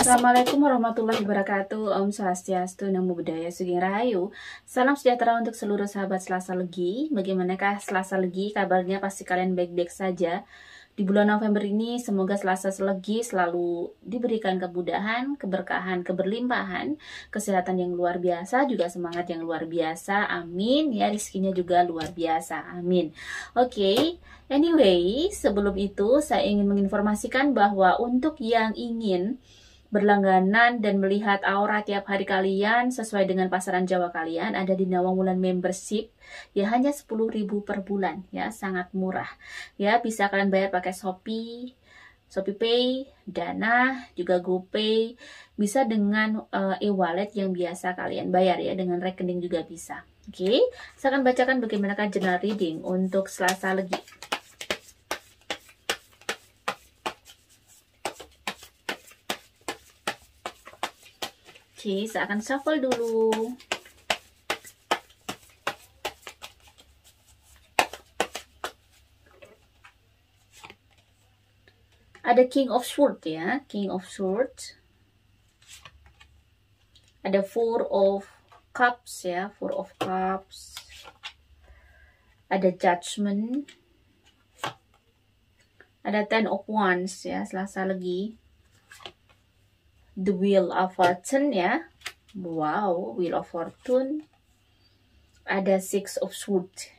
Assalamualaikum warahmatullahi wabarakatuh. Om Swastiastu, Namo Buddhaya, Sugeng Rahayu. Salam sejahtera untuk seluruh sahabat Selasa Legi. Bagaimanakah Selasa Legi? Kabarnya pasti kalian baik-baik saja. Di bulan November ini semoga Selasa Legi selalu diberikan kemudahan, keberkahan, keberlimpahan, kesehatan yang luar biasa, juga semangat yang luar biasa. Amin. Ya, rezekinya juga luar biasa. Amin. Oke. Anyway, sebelum itu saya ingin menginformasikan bahwa untuk yang ingin berlangganan dan melihat aura tiap hari kalian sesuai dengan pasaran Jawa kalian, ada di Nawang Wulan Membership ya, hanya 10.000 per bulan ya, sangat murah ya. Bisa kalian bayar pakai Shopee Pay, Dana, juga GoPay, bisa dengan e-wallet yang biasa kalian bayar ya, dengan rekening juga bisa. Oke, saya akan bacakan bagaimanakah general reading untuk Selasa Legi. Oke, saya akan shuffle dulu. Ada King of Swords ya, King of Swords. Ada Four of Cups ya, Four of Cups. Ada Judgment. Ada Ten of Wands ya, Selasa Legi. The Wheel of Fortune ya. Wow, Wheel of Fortune. Ada Six of Swords.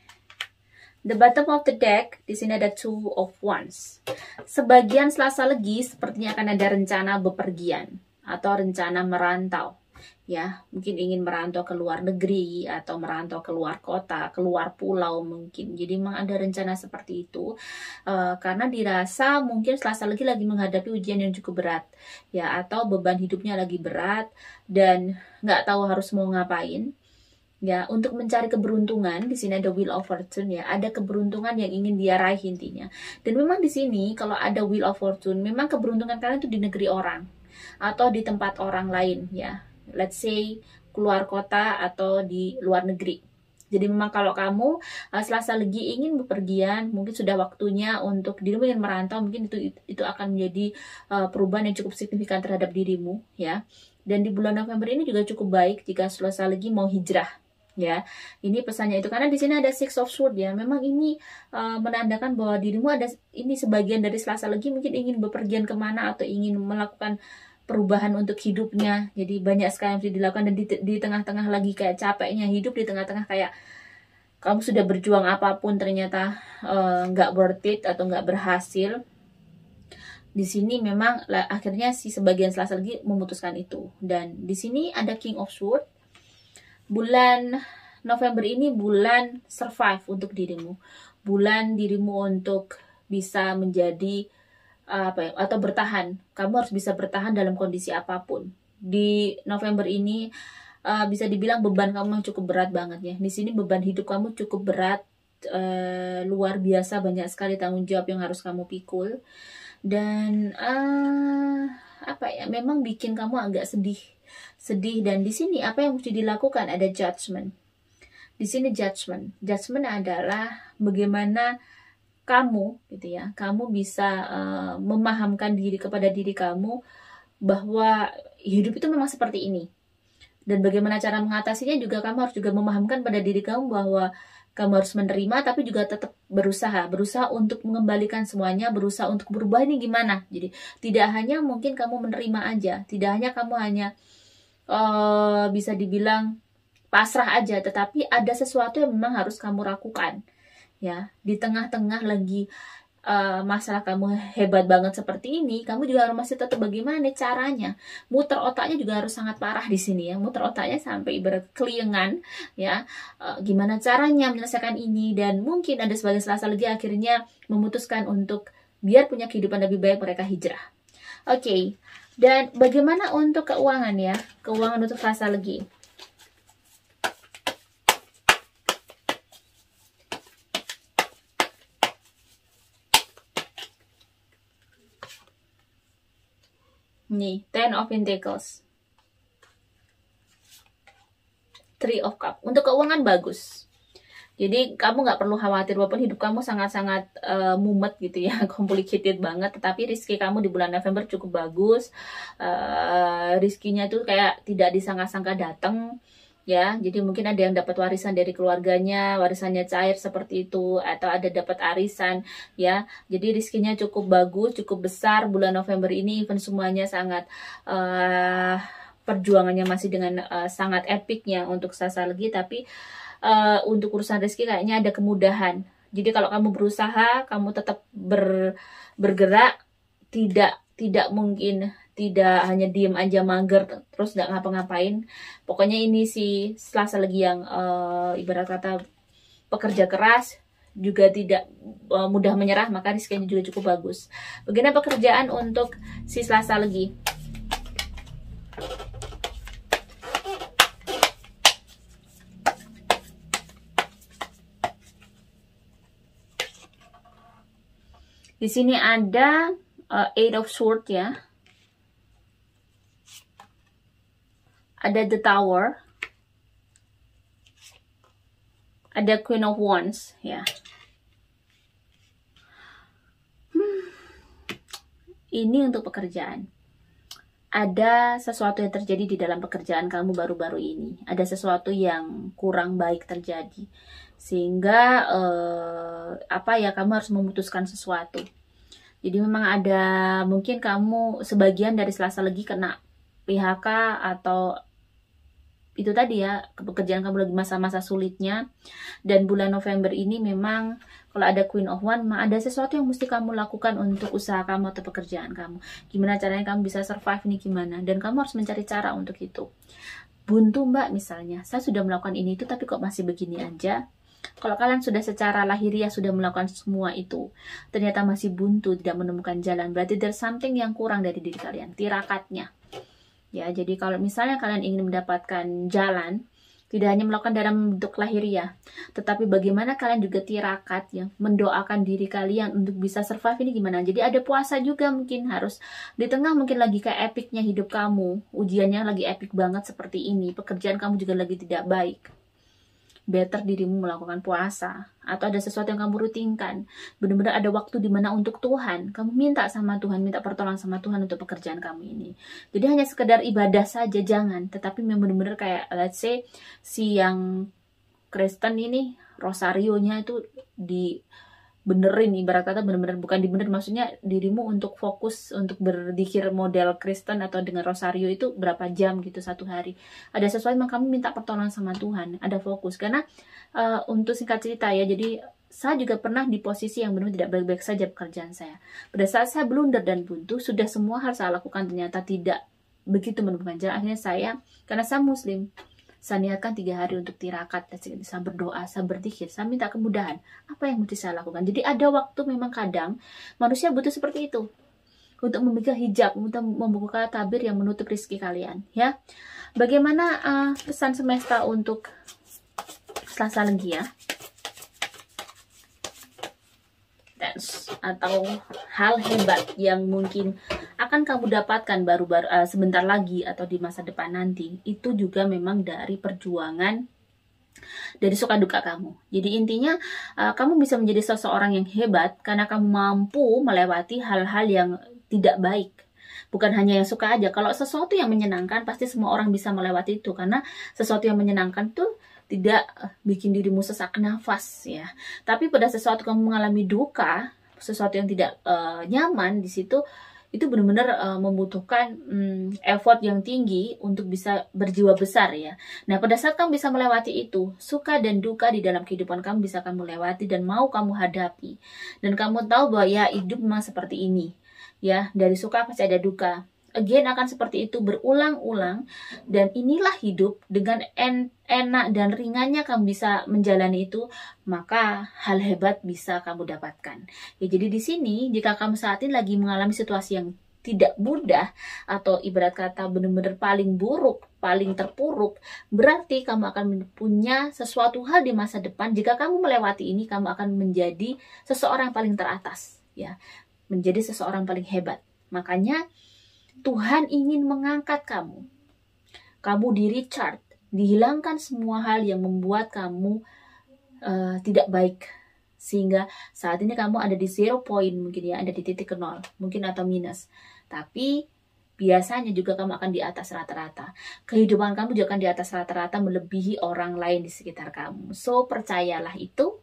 The bottom of the deck, di sini ada Two of Wands. Sebagian Selasa Legi sepertinya akan ada rencana bepergian atau rencana merantau. Ya, mungkin ingin merantau ke luar negeri atau merantau ke luar kota, keluar pulau mungkin. Jadi memang ada rencana seperti itu, karena dirasa mungkin Selasa lagi menghadapi ujian yang cukup berat ya, atau beban hidupnya lagi berat dan nggak tahu harus mau ngapain ya. Untuk mencari keberuntungan, di sini ada Wheel of Fortune ya, ada keberuntungan yang ingin dia raih intinya. Dan memang di sini kalau ada Wheel of Fortune, memang keberuntungan kalian itu di negeri orang atau di tempat orang lain ya. Let's say keluar kota atau di luar negeri. Jadi memang kalau kamu Selasa Legi ingin bepergian, mungkin sudah waktunya untuk dirimu ingin merantau, mungkin itu akan menjadi perubahan yang cukup signifikan terhadap dirimu ya. Dan di bulan November ini juga cukup baik jika Selasa Legi mau hijrah ya. Ini pesannya itu, karena di sini ada Six of Swords ya. Memang ini menandakan bahwa dirimu ada, ini sebagian dari Selasa Legi mungkin ingin bepergian kemana atau ingin melakukan perubahan untuk hidupnya. Jadi banyak sekali yang bisa dilakukan, dan di tengah-tengah lagi kayak capeknya hidup, di tengah-tengah kayak kamu sudah berjuang apapun ternyata nggak worth it atau nggak berhasil. Di sini memang akhirnya si sebagian Selasa lagi memutuskan itu. Dan di sini ada King of Swords. Bulan November ini bulan survive untuk dirimu, bulan dirimu untuk bisa menjadi atau bertahan. Kamu harus bisa bertahan dalam kondisi apapun. Di November ini bisa dibilang beban kamu cukup berat banget ya. Di sini beban hidup kamu cukup berat, luar biasa, banyak sekali tanggung jawab yang harus kamu pikul. Dan memang bikin kamu agak sedih. Dan di sini apa yang mesti dilakukan? Ada Judgment. Di sini Judgment adalah bagaimana kamu gitu ya, kamu bisa memahamkan kepada diri kamu bahwa hidup itu memang seperti ini, dan bagaimana cara mengatasinya juga kamu harus juga memahamkan pada diri kamu bahwa kamu harus menerima, tapi juga tetap berusaha untuk mengembalikan semuanya, berusaha untuk berubah. Ini gimana? Jadi tidak hanya mungkin kamu menerima aja, tidak hanya kamu bisa dibilang pasrah aja, tetapi ada sesuatu yang memang harus kamu lakukan ya. Di tengah-tengah lagi masalah kamu hebat banget seperti ini, kamu juga harus masih tetap bagaimana caranya. Muter otaknya juga harus sangat parah di sini ya. Muter otaknya sampai ibarat keliengan ya. Gimana caranya menyelesaikan ini, dan mungkin ada sebagian Selasa lagi akhirnya memutuskan untuk biar punya kehidupan lebih baik, mereka hijrah. Oke. Dan bagaimana untuk keuangan ya? Keuangan untuk Selasa lagi. Nih, Ten of Pentacles, Three of Cups. Untuk keuangan bagus. Jadi kamu nggak perlu khawatir, walaupun hidup kamu sangat-sangat mumet gitu ya, complicated banget, tetapi rezeki kamu di bulan November cukup bagus. Rezekinya tuh kayak tidak disangka-sangka datang ya. Jadi mungkin ada yang dapat warisan dari keluarganya, warisannya cair seperti itu, atau ada dapat arisan ya. Jadi rezekinya cukup bagus, cukup besar bulan November ini. Even semuanya sangat perjuangannya masih dengan sangat epicnya untuk Sasalegi, tapi untuk urusan rezeki kayaknya ada kemudahan. Jadi kalau kamu berusaha, kamu tetap bergerak, tidak mungkin tidak hanya diem aja mager terus nggak ngapa-ngapain. Pokoknya ini si Sasalegi yang ibarat kata pekerja keras, juga tidak mudah menyerah, maka rezekinya juga cukup bagus. Bagaimana pekerjaan untuk si Sasalegi? Di sini ada Eight of Swords ya. Ada The Tower. Ada Queen of Wands ya. Ini untuk pekerjaan. Ada sesuatu yang terjadi di dalam pekerjaan kamu baru-baru ini. Ada sesuatu yang kurang baik terjadi. Sehingga kamu harus memutuskan sesuatu. Jadi memang ada, mungkin kamu sebagian dari Sasalegi kena PHK, atau itu tadi ya, pekerjaan kamu lagi masa-masa sulitnya. Dan bulan November ini memang kalau ada Queen of Wands, ada sesuatu yang mesti kamu lakukan untuk usaha kamu atau pekerjaan kamu. Gimana caranya kamu bisa survive nih, gimana? Dan kamu harus mencari cara untuk itu. Buntu mbak misalnya, saya sudah melakukan ini itu tapi kok masih begini aja. Kalau kalian sudah secara lahiriah sudah melakukan semua itu, ternyata masih buntu, tidak menemukan jalan, berarti there's something yang kurang dari diri kalian, tirakatnya. Ya, jadi kalau misalnya kalian ingin mendapatkan jalan, tidak hanya melakukan dalam bentuk lahiriah, tetapi bagaimana kalian juga tirakat ya, mendoakan diri kalian untuk bisa survive ini gimana. Jadi ada puasa juga, mungkin harus di tengah mungkin lagi kayak epicnya hidup kamu, ujiannya lagi epic banget seperti ini, pekerjaan kamu juga lagi tidak baik. Better dirimu melakukan puasa, atau ada sesuatu yang kamu rutinkan, benar-benar ada waktu dimana untuk Tuhan, kamu minta sama Tuhan, minta pertolongan sama Tuhan untuk pekerjaan kamu ini. Jadi hanya sekedar ibadah saja jangan, tetapi memang benar-benar kayak let's say si yang Kristen ini rosarionya itu dibenerin, ibarat kata benar-benar, bukan dibenerin, maksudnya dirimu untuk fokus untuk berzikir model Kristen atau dengan rosario itu berapa jam gitu satu hari. Ada sesuatu yang kamu minta pertolongan sama Tuhan, ada fokus. Karena untuk singkat cerita ya, jadi saya juga pernah di posisi yang benar-benar tidak baik-baik saja pekerjaan saya. Pada saat saya blunder dan buntu, sudah semua hal saya lakukan ternyata tidak begitu menemukan jalan. Akhirnya saya, karena saya muslim, saya niatkan 3 hari untuk tirakat, saya berdoa, saya berzikir, saya minta kemudahan. Apa yang mesti saya lakukan? Jadi ada waktu memang kadang manusia butuh seperti itu, untuk membuka hijab, untuk membuka tabir yang menutup rezeki kalian. Ya, bagaimana pesan semesta untuk Sasalegi ya? Atau hal hebat yang mungkin akan kamu dapatkan baru-baru sebentar lagi atau di masa depan nanti, itu juga memang dari perjuangan, dari suka duka kamu. Jadi intinya kamu bisa menjadi seseorang yang hebat karena kamu mampu melewati hal-hal yang tidak baik. Bukan hanya yang suka aja. Kalau sesuatu yang menyenangkan, pasti semua orang bisa melewati itu, karena sesuatu yang menyenangkan tuh tidak bikin dirimu sesak nafas ya. Tapi pada sesuatu kamu mengalami duka, sesuatu yang tidak nyaman di situ, itu benar-benar membutuhkan effort yang tinggi untuk bisa berjiwa besar ya. Nah, pada saat kamu bisa melewati itu, suka dan duka di dalam kehidupan kamu bisa kamu lewati dan mau kamu hadapi. Dan kamu tahu bahwa ya hidup memang seperti ini. Ya, dari suka pasti ada duka. Again akan seperti itu berulang-ulang, dan inilah hidup. Dengan enak dan ringannya kamu bisa menjalani itu, maka hal hebat bisa kamu dapatkan. Ya, jadi di sini jika kamu saat ini lagi mengalami situasi yang tidak mudah, atau ibarat kata benar-benar paling buruk, paling terpuruk, berarti kamu akan punya sesuatu hal di masa depan. Jika kamu melewati ini, kamu akan menjadi seseorang paling teratas ya, menjadi seseorang paling hebat. Makanya Tuhan ingin mengangkat kamu. Kamu di recharge, dihilangkan semua hal yang membuat kamu tidak baik. Sehingga saat ini kamu ada di 0 point mungkin ya, ada di titik 0 mungkin atau minus. Tapi biasanya juga kamu akan di atas rata-rata. Kehidupan kamu juga akan di atas rata-rata, melebihi orang lain di sekitar kamu. So, percayalah itu,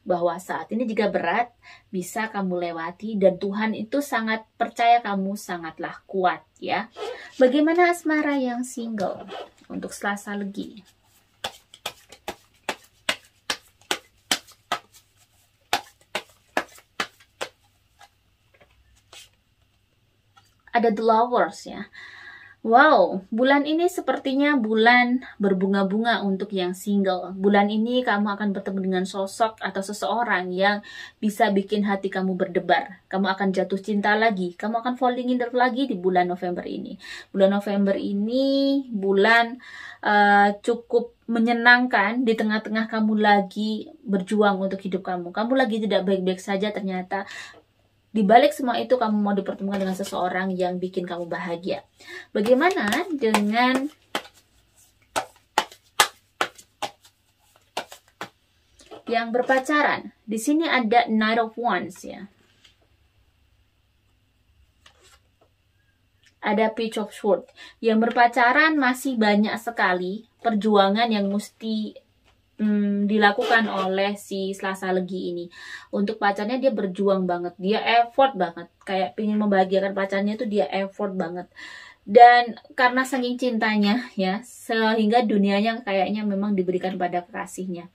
bahwa saat ini jika berat, bisa kamu lewati. Dan Tuhan itu sangat percaya kamu sangatlah kuat ya. Bagaimana asmara yang single untuk Selasa Legi? Ada The Lovers ya. Wow, bulan ini sepertinya bulan berbunga-bunga untuk yang single. Bulan ini kamu akan bertemu dengan sosok atau seseorang yang bisa bikin hati kamu berdebar. Kamu akan jatuh cinta lagi. Kamu akan falling in love lagi di bulan November ini. Bulan November ini bulan cukup menyenangkan di tengah-tengah kamu lagi berjuang untuk hidup kamu. Kamu lagi tidak baik-baik saja ternyata. Di balik semua itu kamu mau dipertemukan dengan seseorang yang bikin kamu bahagia. Bagaimana dengan yang berpacaran? Di sini ada Knight of Wands ya. Ada Page of Swords. Yang berpacaran masih banyak sekali perjuangan yang mesti dilakukan oleh si Selasa Legi ini. Untuk pacarnya dia berjuang banget, dia effort banget, kayak pingin membahagiakan pacarnya itu dia effort banget. Dan karena saking cintanya ya, sehingga dunianya kayaknya memang diberikan pada kekasihnya.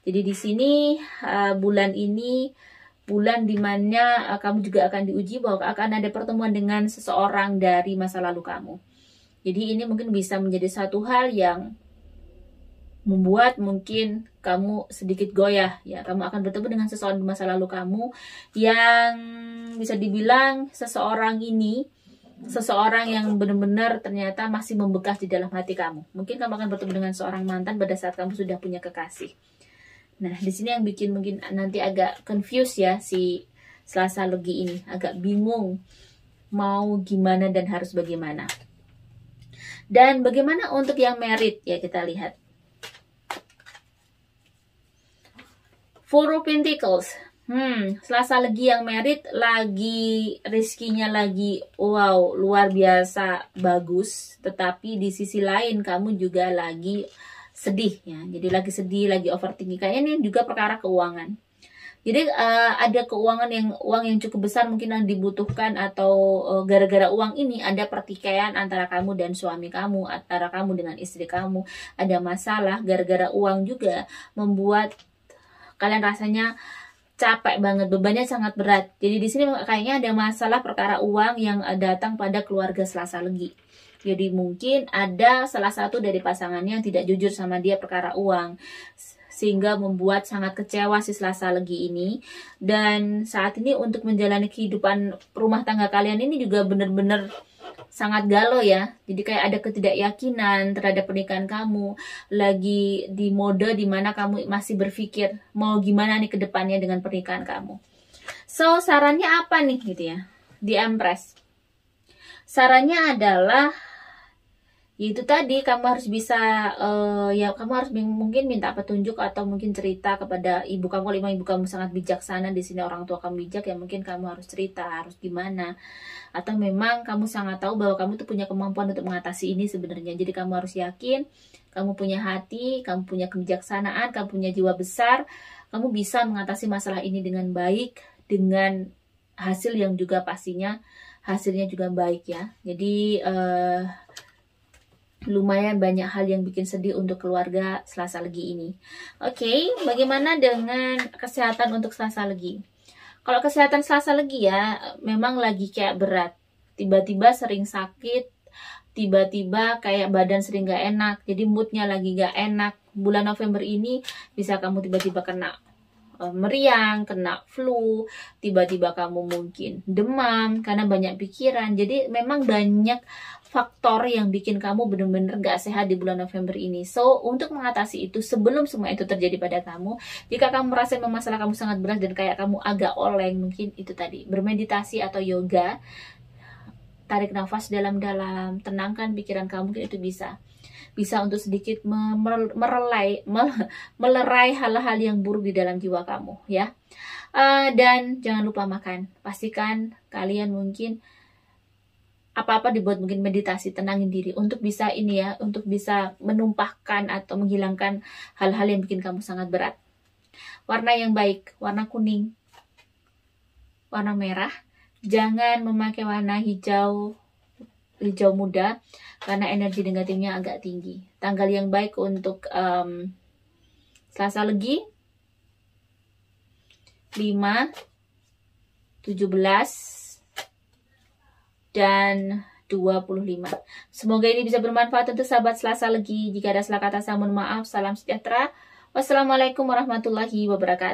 Jadi di sini bulan ini bulan dimana kamu juga akan diuji bahwa akan ada pertemuan dengan seseorang dari masa lalu kamu. Jadi ini mungkin bisa menjadi satu hal yang membuat mungkin kamu sedikit goyah ya. Kamu akan bertemu dengan seseorang di masa lalu kamu yang bisa dibilang seseorang ini seseorang yang benar-benar ternyata masih membekas di dalam hati kamu. Mungkin kamu akan bertemu dengan seorang mantan pada saat kamu sudah punya kekasih. Nah, di sini yang bikin mungkin nanti agak confused ya si Selasa Legi ini, agak bingung mau gimana dan harus bagaimana. Dan bagaimana untuk yang married ya, kita lihat. Four of Pentacles. Selasa Legi yang married lagi rezekinya lagi wow, luar biasa bagus, tetapi di sisi lain kamu juga lagi sedih ya. Jadi lagi sedih, lagi overthinking. Kayaknya ini juga perkara keuangan. Jadi ada uang yang cukup besar mungkin yang dibutuhkan, atau gara-gara uang ini ada pertikaian antara kamu dan suami kamu, antara kamu dengan istri kamu, ada masalah gara-gara uang juga membuat kalian rasanya capek banget, bebannya sangat berat. Jadi di sini kayaknya ada masalah perkara uang yang datang pada keluarga Selasa Legi. Jadi mungkin ada salah satu dari pasangannya yang tidak jujur sama dia perkara uang, sehingga membuat sangat kecewa si Selasa Legi ini. Dan saat ini untuk menjalani kehidupan rumah tangga kalian ini juga benar-benar sangat galau ya. Jadi kayak ada ketidakyakinan terhadap pernikahan kamu, lagi di mode dimana kamu masih berpikir mau gimana nih ke depannya dengan pernikahan kamu. So sarannya apa nih gitu ya di Empress? Sarannya adalah itu tadi, kamu harus bisa ya kamu harus mungkin minta petunjuk atau mungkin cerita kepada ibu kamu. Kalau ibu kamu sangat bijaksana, di sini orang tua kamu bijak ya, mungkin kamu harus cerita harus gimana. Atau memang kamu sangat tahu bahwa kamu tuh punya kemampuan untuk mengatasi ini sebenarnya. Jadi kamu harus yakin, kamu punya hati, kamu punya kebijaksanaan, kamu punya jiwa besar, kamu bisa mengatasi masalah ini dengan baik, dengan hasil yang juga pastinya hasilnya juga baik ya. Jadi lumayan banyak hal yang bikin sedih untuk keluarga Selasa Legi ini. Oke, bagaimana dengan kesehatan untuk Selasa Legi? Kalau kesehatan Selasa Legi ya, memang lagi kayak berat. Tiba-tiba sering sakit, tiba-tiba kayak badan sering gak enak, jadi moodnya lagi gak enak. Bulan November ini bisa kamu tiba-tiba kena meriang, kena flu, tiba-tiba kamu mungkin demam karena banyak pikiran. Jadi memang banyak faktor yang bikin kamu benar-benar gak sehat di bulan November ini. So, untuk mengatasi itu, sebelum semua itu terjadi pada kamu, jika kamu merasa masalah kamu sangat berat dan kayak kamu agak oleng, mungkin itu tadi, bermeditasi atau yoga, tarik nafas dalam-dalam, tenangkan pikiran kamu, mungkin itu bisa. bisa untuk sedikit melerai hal-hal yang buruk di dalam jiwa kamu ya. Dan jangan lupa makan. Pastikan kalian mungkin apa-apa dibuat mungkin meditasi, tenangin diri untuk bisa ini ya, untuk bisa menumpahkan atau menghilangkan hal-hal yang bikin kamu sangat berat. Warna yang baik, warna kuning, warna merah. Jangan memakai warna hijau muda karena energi negatifnya agak tinggi. Tanggal yang baik untuk Selasa Legi 5, 17 dan 25. Semoga ini bisa bermanfaat untuk sahabat Selasa Legi. Jika ada salah kata, saya mohon maaf. Salam sejahtera. Wassalamualaikum warahmatullahi wabarakatuh.